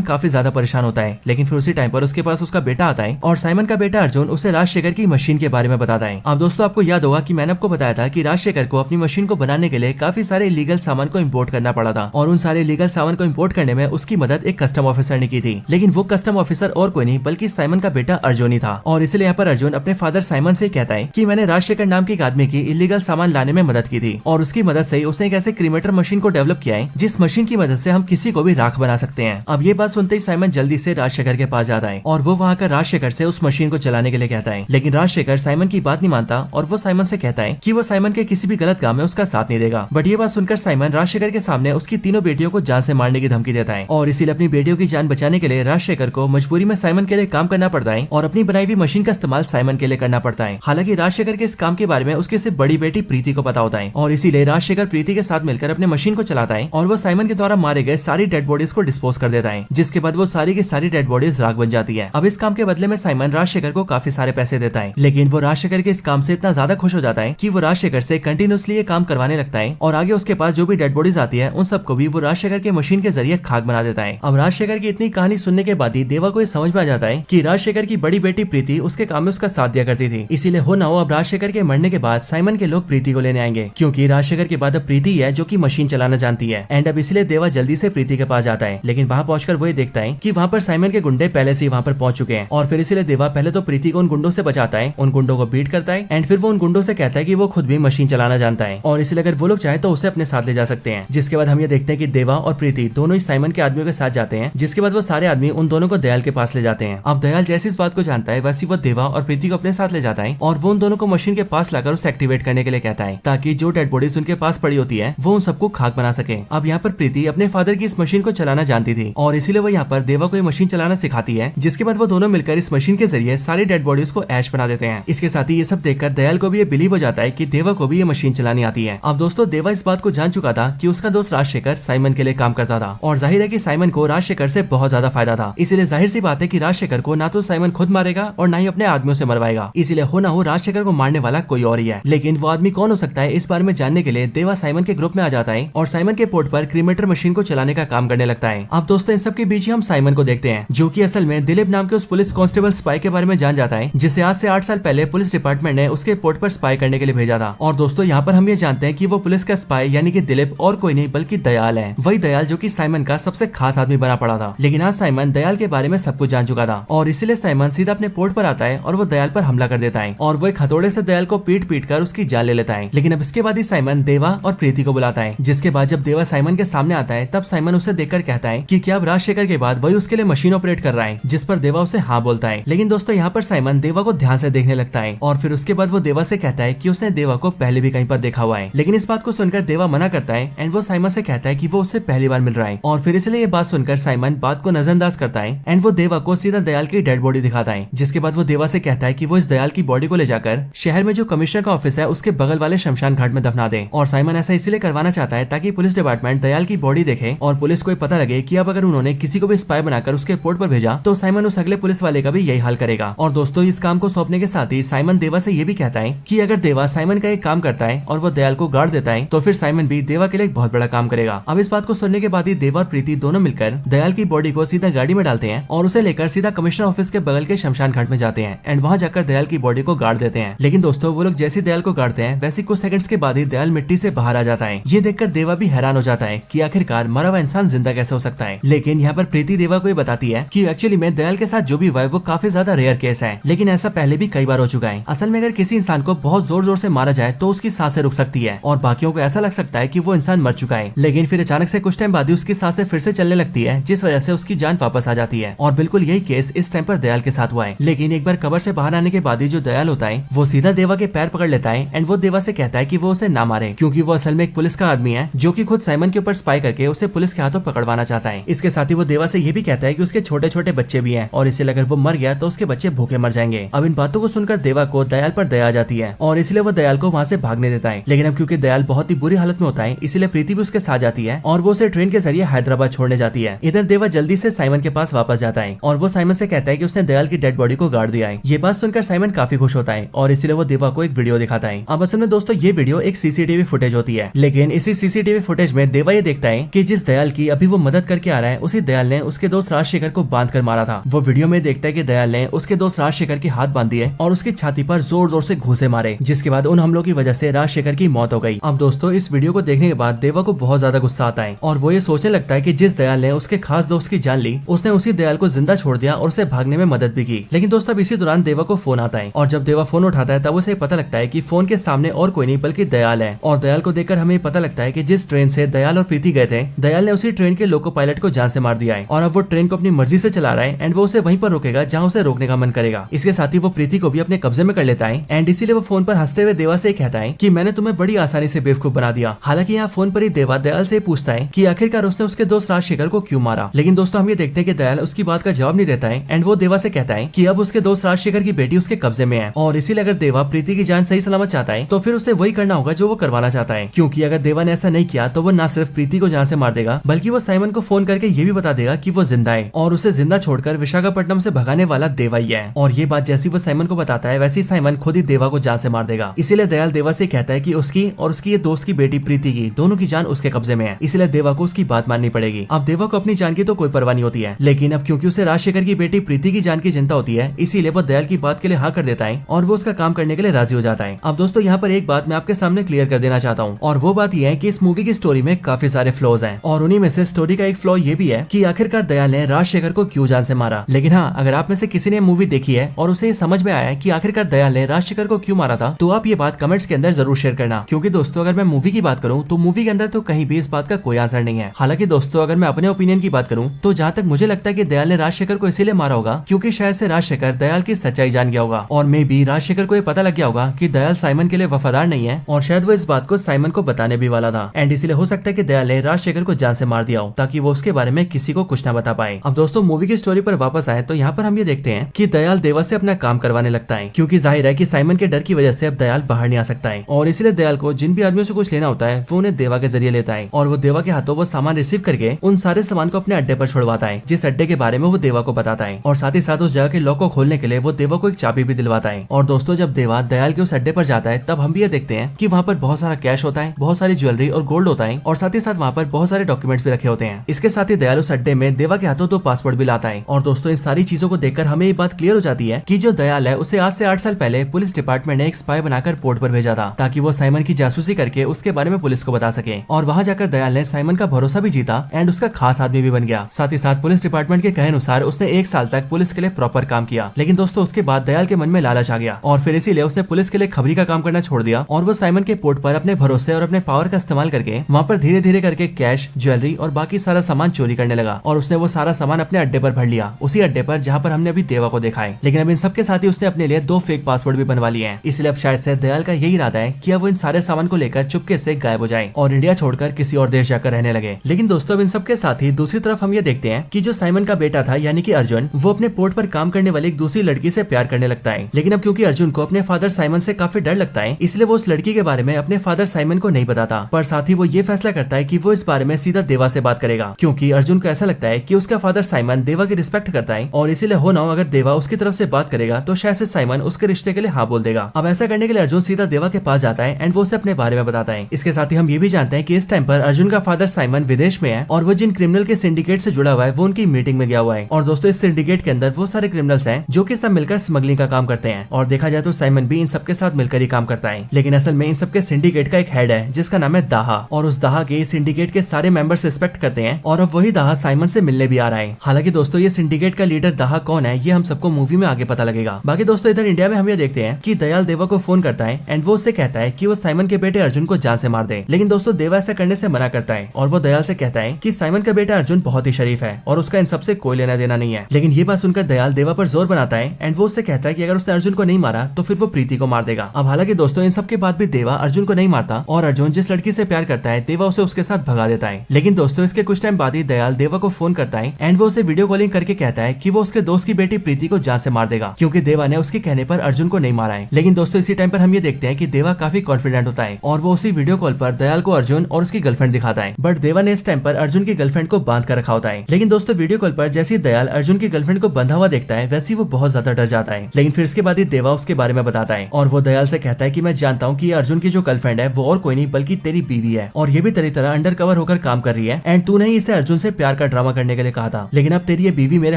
काफी ज्यादा परेशान होता है, लेकिन फिर उसी टाइम पर उसके पास उसका बेटा आता है और साइमन का बेटा अर्जुन उसे राजशेखर की मशीन के बारे में बताता है। अब दोस्तों आपको याद होगा कि मैंने आपको बताया था कि राजशेखर को अपनी मशीन को बनाने के लिए काफी सारे इलीगल सामान को इम्पोर्ट करना पड़ा था, और उन सारे इलीगल सामान को इम्पोर्ट करने में उसकी मदद एक कस्टम ऑफिसर ने की थी। लेकिन वो कस्टम ऑफिसर और कोई नहीं बल्कि साइमन का बेटा अर्जुन ही था, और इसलिए यहाँ पर अर्जुन अपने फादर साइमन से कहता है कि मैंने राजशेखर नाम के एक आदमी की इलीगल सामान लाने में मदद की थी, और उसकी मदद से उसने एक ऐसे क्रीमेटर मशीन को डेवलप किया है जिस मशीन की मदद से हम किसी को भी राख बना सकते हैं। अब ये बात सुनते ही साइमन जल्दी से राजशेखर के पास जाता है और वो वहाँ का राजशेखर से उस मशीन को चलाने के लिए कहता है। लेकिन राजशेखर साइमन की बात नहीं मानता और वो साइमन से कहता है कि वो साइमन के किसी भी गलत काम में उसका साथ नहीं देगा। बट ये बात सुनकर साइमन राजशेखर के सामने उसकी तीनों बेटियों को जान से मारने की धमकी देता है, और इसीलिए अपनी बेटियों की जान बचाने के लिए राजशेखर को मजबूरी में साइमन के लिए काम करना पड़ता है और अपनी बनाई हुई मशीन का इस्तेमाल साइमन के लिए करना पड़ता है। हालांकि राजशेखर के इस काम के बारे में उसकी सिर्फ बड़ी बेटी प्रीति को पता होता है, और इसीलिए राजशेखर प्रीति के साथ मिलकर अपने मशीन को चलाता है और वो साइमन के द्वारा मारे गए सारी डेड बॉडीज को डिस्पोज कर देता है, जिसके बाद वो सारी की सारी डेड बॉडीज राख बन जाती है। अब इस काम के बदले में साइमन राजशेखर को काफी सारे पैसे देता है, लेकिन वो राजशेखर के इस काम से इतना ज्यादा खुश हो जाता है कि वो राजशेखर से कंटिन्यूसली ये काम करवाने लगता है, और आगे उसके पास जो भी डेड बॉडीज आती है उन सबको भी वो राजशेखर के मशीन के जरिए खाक बना देता है। अब राजशेखर की इतनी कहानी सुनने के बाद ही देवा को ये समझ में आ जाता है कि राजशेखर की बड़ी बेटी प्रीति उसके काम में उसका साथ दिया करती थी, इसीलिए हो ना हो अब राजशेखर के मरने के बाद साइमन के लोग प्रीति को लेने आएंगे, क्योंकि राजशेखर के बाद अब प्रीति है जो कि मशीन चलाना जानती है। एंड अब इसलिए देवा जल्दी से प्रीति के पास जाता है, लेकिन वहाँ पहुंचकर वो ये देखता है कि वहाँ पर साइमन के गुंडे पहले से ही वहाँ पर पहुंच चुके हैं, और फिर इसलिए देवा पहले तो प्रीति को उन गुंडों से बचाता है, उन गुंडों को बीट करता है, एंड फिर वो उन गुंडों से कहता है कि वो खुद भी मशीन चलाना जानता है, और इसलिए अगर वो लोग चाहे तो उसे अपने साथ ले जा सकते हैं। जिसके बाद हम ये देखते हैं कि देवा और प्रीति दोनों ही साइमन के आदमियों के साथ जाते हैं, जिसके बाद वो सारे आदमी उन दोनों को दयाल के पास ले जाते हैं। अब दयाल जैसी इस बात को जानता है वैसे वो देवा और प्रीति को अपने साथ ले जाता है, और वो उन दोनों को मशीन के पास लाकर उसे एक्टिवेट करने के लिए कहता है, ताकि जो डेड बॉडीज उनके पास पड़ी होती है वो उन सबको खाक बना सके। अब यहाँ पर प्रीति अपने फादर की इस मशीन को चलाना जानती थी, और इसीलिए वो यहाँ पर देवा को ये मशीन चलाना सिखाती है, जिसके बाद वो दोनों मिलकर इस मशीन के जरिए सारी डेड बॉडीज को ऐश बना देते हैं। इसके साथ ही ये सब देखकर दयाल को भी ये बिलीव हो जाता है कि देवा को भी ये मशीन चलानी आती है। अब दोस्तों देवा इस बात को जान चुका था कि उसका दोस्त राजशेखर साइमन के लिए काम करता था, और जाहिर है कि साइमन को राजशेखर से बहुत ज्यादा फायदा था, इसीलिए जाहिर सी बात है कि राजशेखर को ना तो साइमन खुद मारेगा और ना ही अपने आदमियों से मरवाएगा, इसीलिए हो ना हो राजशेखर को मारने वाला कोई और ही है। लेकिन वो आदमी कौन हो सकता है इस बारे में जानने के लिए देवा साइमन के ग्रुप में आ जाता है और साइमन के पोर्ट पर क्रीमेटर मशीन को चलाने का काम करने लगता है। अब दोस्तों इन सब के बीच ही हम साइमन को देखते हैं, जो कि असल में दिलीप नाम के उस पुलिस कांस्टेबल स्पाई के बारे में जान जाता है, जिसे आज से 8 साल पहले पुलिस डिपार्टमेंट ने उसके पोर्ट पर स्पाई करने के लिए भेजा था। और दोस्तों यहाँ पर हम ये जानते हैं कि वो पुलिस का स्पाई यानी कि दिलीप और कोई नहीं बल्कि दयाल है, वही दयाल जो कि साइमन का सबसे खास आदमी बना पड़ा था। लेकिन आज साइमन दयाल के बारे में सब कुछ जान चुका था, और इसीलिए साइमन सीधा अपने पोर्ट पर आता है और वो दयाल पर हमला कर देता है, और वो एक हथौड़े से दयाल को पीट पीट कर उसकी जान ले लेता है। लेकिन अब इसके बाद ही साइमन देवा और प्रीति को बुलाता है, जिसके बाद जब देवा साइमन के सामने आता है तब साइमन उसे देखकर कहता है कि क्या अब राजशेखर के बाद वही उसके लिए मशीन ऑपरेट कर रहा है, जिस पर देवा उसे हाँ बोलता है। लेकिन दोस्तों यहाँ पर साइमन देवा को ध्यान से देखने लगता है, और फिर उसके बाद वो देवा से कहता है कि उसने देवा को पहले भी कहीं पर देखा हुआ है। लेकिन इस बात को सुनकर देवा मना करता है, एंड वो साइमन से कहता है कि वो उससे पहली बार मिल रहा है, और फिर इसलिए ये बात सुनकर साइमन बात को नजरअंदाज करता है, एंड वो देवा को सीधा दयाल की डेड बॉडी दिखाता है। जिसके बाद वो देवा से कहता है कि वो इस दयाल की बॉडी को ले जाकर शहर में जो कमिश्नर का ऑफिस है उसके बगल वाले शमशान घाट में दफना दे। और साइमन ऐसा इसलिए करवाना चाहता है ताकि पुलिस डिपार्टमेंट दयाल की बॉडी देखे और पुलिस को ये पता लगे कि अब अगर उन्होंने किसी को भी स्पाई बनाकर उसके पोर्ट पर भेजा तो साइमन उस अगले पुलिस वाले का भी यही हाल करेगा। और दोस्तों इस काम को सौंपने के साथ ही साइमन देवा से ये भी कहता है कि अगर देवा साइमन का एक काम करता है और वो दयाल को गाड़ देता है तो फिर साइमन भी देवा के लिए एक बहुत बड़ा काम करेगा। अब इस बात को सुनने के बाद ही देवा और प्रीति दोनों मिलकर दयाल की बॉडी को सीधा गाड़ी में डालते हैं और उसे लेकर सीधा कमिश्नर ऑफिस के बगल के शमशान घाट में जाते हैं, एंड वहाँ जाकर दयाल की बॉडी को गाड़ देते हैं। लेकिन दोस्तों वो लोग जैसे दयाल को गाड़ते हैं वैसे कुछ सेकंड्स के बाद ही दयाल मिट्टी से बाहर आ जाता है। ये देखकर देवा भी हैरान हो जाता है कि आखिरकार मरा हुआ इंसान जिंदा कैसे हो सकता है। लेकिन यहाँ पर प्रीति देवा को ये बताती है कि एक्चुअली में दयाल के साथ जो भी हुआ है वो काफी ज्यादा रेयर केस है, लेकिन ऐसा पहले भी कई बार हो चुका है। असल में अगर किसी इंसान को बहुत जोर जोर से मारा जाए तो उसकी सांसें रुक सकती है और बाकियों को ऐसा लग सकता है कि वो इंसान मर चुका है, लेकिन फिर अचानक से कुछ टाइम बाद ही उसकी सांसें फिर से चलने लगती है, जिस वजह से उसकी जान वापस आ जाती है। और बिल्कुल यही केस इस टाइम पर दयाल के साथ हुआ है। लेकिन एक बार कब्र से बाहर आने के बाद ही जो दयाल होता है वो सीधा देवा के पैर पकड़ लेता है, एंड वो देवा से कहता है कि वो उसे ना मारे, क्योंकि वो असल में एक पुलिस का आदमी है जो कि खुद साइमन के ऊपर स्पाई करके उसे पुलिस के हाथों पकड़वाना चाहता है। इसके साथ ही वो देवा से ये भी कहता है कि उसके छोटे छोटे बच्चे भी हैं और इसलिए अगर वो मर गया तो उसके बच्चे भूखे मर जाएंगे। अब इन बातों को सुनकर देवा को दयाल पर दया आ जाती है और इसलिए वो दयाल को वहाँ से भागने देता है। लेकिन अब क्योंकि दयाल बहुत ही बुरी हालत में होता है इसलिए प्रीति भी उसके साथ जाती है और वो उसे ट्रेन के जरिए हैदराबाद छोड़ने जाती है। इधर देवा जल्दी से साइमन के पास वापस जाता है और वो साइमन से कहता है कि उसने दयाल की डेड बॉडी को गाड़ दिया है। ये बात सुनकर साइमन काफी खुश होता है और इसलिए वो देवा को एक वीडियो दिखाता है है। अब असल में दोस्तों ये वीडियो एक सीसीटीवी फुटेज होती है, लेकिन इसी सीसीटीवी फुटेज में देवा ये देखता है कि जिस दयाल की अभी वो मदद करके आ रहा है उसी दयाल ने उसके दोस्त राजशेखर को बांध कर मारा था। वो वीडियो में देखता है कि दयाल ने उसके दोस्त राजशेखर की हाथ बांध दिए और उसकी छाती पर जोर जोर से घूंसे मारे, जिसके बाद उन हमलों की वजह से राजशेखर की मौत हो गई। अब दोस्तों इस वीडियो को देखने के बाद देवा को बहुत ज्यादा गुस्सा आता है और वो ये सोचने लगता है कि जिस दयाल ने उसके खास दोस्त की जान ली उसने उसी दयाल को जिंदा छोड़ दिया और उसे भागने में मदद भी की। लेकिन दोस्तों इसी दौरान देवा को फोन आता है और जब देवा फोन उठाता है तब उसे पता लगता है कि फोन के सामने और कोई नहीं बल्कि दयाल है। और दयाल को देखकर हमें पता लगता है कि जिस ट्रेन से दयाल और प्रीति गए थे दयाल ने उसी ट्रेन के लोको पायलट को जान से मार दिया है और अब वो ट्रेन को अपनी मर्जी से चला रहा है एंड वो उसे वहीं पर रोकेगा जहाँ उसे रोकने का मन करेगा। इसके साथ ही वो प्रीति को भी अपने कब्जे में कर लेता है एंड इसीलिए वो फोन पर हंसते हुए देवा से कहता है कि मैंने तुम्हें बड़ी आसानी से बेवकूफ बना दिया। हालांकि यहाँ फोन पर ही देवा दयाल से पूछता है कि आखिरकार उसने उसके दोस्त राजशेखर को क्यों मारा। लेकिन दोस्तों हम ये देखते हैं कि दयाल उसकी बात का जवाब नहीं देता है एंड वो देवा से कहता है कि अब उसके दोस्त राजशेखर की बेटी उसके कब्जे में है और इसीलिए अगर देवा प्रीति की जान सही सलामत चाहता है तो फिर उसे वही करना होगा जो वो करवाना चाहता है, क्योंकि अगर देवा ने ऐसा नहीं किया तो वो न सिर्फ प्रीति को जान से मार देगा बल्कि वो साइमन को फोन करके ये भी बता देगा कि वो जिंदा है और उसे जिंदा छोड़कर विशाखापट्टनम से भगाने वाला देवा ही है। और ये बात जैसी वो साइमन को बताता है वैसे ही साइमन खुद ही देवा को जान से मार देगा। इसीलिए दयाल देवा से कहता है कि उसकी और उसकी ये दोस्त की बेटी प्रीति की दोनों की जान उसके कब्जे में है, इसलिए देवा को उसकी बात माननी पड़ेगी। अब देवा को अपनी जान की तो कोई परवाह नहीं होती है, लेकिन अब क्योंकि उसे राजशेखर की बेटी प्रीति की जान की चिंता होती है इसीलिए वो दयाल की बात के लिए हाँ कर देता है और वो उसका काम करने के लिए राजी हो जाता है। अब दोस्तों यहाँ पर एक बात मैं आपके सामने क्लियर कर देना चाहता हूँ और वो बात यह है कि इस मूवी की स्टोरी में काफी सारे फ्लॉज हैं और उन्हीं में से स्टोरी का एक फ्लॉ ये भी है कि आखिरकार दयाल ने राजशेखर को क्यों जान से मारा। लेकिन हाँ, अगर आप में से किसी ने मूवी देखी है और उसे ये समझ में आया है कि आखिरकार दयाल ने राजशेखर को क्यों मारा था तो आप ये बात कमेंट्स के अंदर जरूर शेयर करना, क्योंकि दोस्तों अगर मैं मूवी की बात करूँ तो मूवी के अंदर तो कहीं भी इस बात का कोई आंसर नहीं है। हालांकि दोस्तों अगर मैं अपने ओपिनियन की बात करूँ तो जहाँ तक मुझे लगता है कि दयाल ने राजशेखर को इसीलिए मारा होगा क्योंकि शायद से राजशेखर दयाल की सच्चाई जान गया होगा और मे बी राजशेखर को ये पता लग गया होगा कि दयाल साइमन के लिए वफादार नहीं है और शायद वो इस बात को साइमन को बताने भी वाला था एंड इसलिए हो सकता है कि दयाल ने राजशेखर को जान से मार दिया हो ताकि वो उसके बारे में किसी को कुछ ना बता पाए। अब दोस्तों मूवी की स्टोरी पर वापस आए तो यहाँ पर हम ये देखते हैं कि दयाल देवा से अपना काम करवाने लगता है क्योंकि जाहिर है कि साइमन के डर की वजह से अब दयाल बाहर नहीं आ सकता है और इसलिए दयाल को जिन भी आदमियों से कुछ लेना होता है वो उन्हें देवा के जरिए लेता है और वो देवा के हाथों वो सामान रिसीव करके उन सारे सामान को अपने अड्डे पर छुड़वाता है जिस अड्डे के बारे में वो देवा को बताता है और साथ ही साथ उस जगह के लॉक को खोलने के लिए वो देवा को एक चाबी भी दिलवाता है। और दोस्तों जब देवा दयाल के उस अड्डे पर जाता है तब हम भी ये देखते हैं कि वहाँ पर बहुत सारा कैश होता है, बहुत सारी ज्वेलरी और गोल्ड होता है और साथ ही साथ वहाँ पर बहुत सारे डॉक्यूमेंट्स भी रखे होते हैं। इसके साथ ही दयाल उस अड्डे में देवा के हाथों 2 पासपोर्ट भी लाता है और दोस्तों इन सारी चीजों को देखकर हमें ये बात क्लियर हो जाती है कि जो दयाल है उसे आज से 8 साल पहले पुलिस डिपार्टमेंट ने एक स्पाई बनाकर पोर्ट पर भेजा था ताकि वो साइमन की जासूसी करके उसके बारे में पुलिस को बता सके और वहाँ जाकर दयाल ने साइमन का भरोसा भी जीता एंड उसका खास आदमी भी बन गया। साथ ही साथ पुलिस डिपार्टमेंट के कहे अनुसार उसने 1 साल तक पुलिस के लिए प्रॉपर काम किया। लेकिन दोस्तों उसके बाद दयाल के मन में लालच आ गया और फिर इसीलिए उसने पुलिस के लिए खबरी का काम करना छोड़ दिया और वो साइमन के पोर्ट पर अपने भरोसे और अपने पावर का इस्तेमाल करके वहाँ पर धीरे धीरे करके कैश, ज्वेलरी और बाकी सारा सामान चोरी करने लगा और उसने वो सारा सामान अपने अड्डे पर भर लिया, उसी अड्डे पर जहाँ पर हमने अभी देवा को देखा है। लेकिन अब इन सबके साथ ही उसने अपने लिए 2 फेक पासपोर्ट भी बनवा लिए हैं। इसलिए अब शायद से दयाल का यही इरादा है कि अब वो इन सारे सामान को लेकर चुपके से गायब हो जाए और इंडिया छोड़कर किसी और देश जाकर रहने लगे। लेकिन दोस्तों अब इन सबके साथ ही दूसरी तरफ हम ये देखते हैं कि जो साइमन का बेटा था यानी कि अर्जुन, वो अपने पोर्ट पर काम करने वाली एक दूसरी लड़की से प्यार करने लगता है। लेकिन अब क्योंकि अर्जुन को अपने फादर साइमन से काफी डर लगता है इसलिए वो उस लड़की के बारे में अपने फादर साइमन को नहीं बताता, पर साथ ही वो ये फैसला करता है कि वो इस बारे में सीधा देवा से बात करेगा क्योंकि अर्जुन को ऐसा लगता है कि उसका फादर साइमन देवा की रिस्पेक्ट करता है और इसीलिए हो ना हो अगर देवा उसकी तरफ से बात करेगा तो शायद से साइमन उसके रिश्ते के लिए हाँ बोल देगा। अब ऐसा करने के लिए अर्जुन सीधा देवा के पास जाता है एंड वो उसे अपने बारे में बताता है। इसके साथ ही हम ये भी जानते हैं कि इस टाइम पर अर्जुन का फादर साइमन विदेश में है और वो जिन क्रिमिनल के सिंडिकेट से जुड़ा हुआ है वो उनकी मीटिंग में गया हुआ है और दोस्तों इस सिंडिकेट के अंदर वो सारे क्रिमिनल्स हैं जो कि सब मिलकर स्मगलिंग का काम करते हैं और देखा जाए तो साइमन भी इन सबके साथ मिलकर ही काम करता है। लेकिन असल में इन सबके सिंडिकेट का एक हेड है जिसका नाम है दाहा और उस दाहा के सिंडिकेट के सारे मेंबर्स रिस्पेक्ट करते हैं और अब वही दाहा साइमन से मिलने भी आ रहा है। हालांकि दोस्तों ये सिंडिकेट का लीडर दाहा कौन है ये हम सबको मूवी में आगे पता लगेगा। बाकी दोस्तों इधर इंडिया में हम ये देखते हैं कि दयाल देवा को फोन करता है एंड वो उससे कहता है कि वो साइमन के बेटे अर्जुन को जान से मार दे। लेकिन दोस्तों देवा ऐसा करने से मना करता है और वो दयाल से कहता है कि साइमन का बेटा अर्जुन बहुत ही शरीफ है और उसका इन सबसे कोई लेना देना नहीं है। लेकिन ये बात सुनकर दयाल देवा पर जोर बनाता है एंड वो उससे कहता है कि अगर उसने अर्जुन को नहीं मारा तो फिर वो प्रीति को मार देगा। अब हालांकि दोस्तों इन सब के बाद भी देवा अर्जुन को नहीं मारता और अर्जुन जिस लड़की से प्यार करता है देवा उसे उसके साथ भगा देता है। लेकिन दोस्तों इसके कुछ टाइम बाद ही दयाल देवा को फोन करता है एंड वो उसे वीडियो कॉलिंग करके कहता है कि वो उसके दोस्त की बेटी प्रीति को जान से मार देगा क्योंकि देवा ने उसके कहने पर अर्जुन को नहीं मारा है। लेकिन दोस्तों इसी टाइम पर हम ये देखते हैं कि देवा काफी कॉन्फिडेंट होता है और वो उसी वीडियो कॉल पर दयाल को अर्जुन और उसकी गर्लफ्रेंड दिखाता है। बट देवा ने इस टाइम पर अर्जुन की गर्लफ्रेंड को बांध कर रखा होता है। लेकिन दोस्तों वीडियो कॉल पर जैसे दयाल अर्जुन की गर्लफ्रेंड को बंधा हुआ देखता है वैसे वो बहुत ज्यादा डर जाता है। लेकिन फिर इसके बाद ही देवा उसके बारे में बताता है और वो दयाल से कहता है कि मैं जानता हूँ कि अर्जुन की जो गर्लफ्रेंड है वो और कोई नहीं बल्कि तेरी बीवी है और ये भी तेरी तरह अंडर कवर होकर काम कर रही है एंड तूने ही इसे अर्जुन से प्यार का ड्रामा करने के लिए कहा था, लेकिन अब तेरी ये बीवी मेरे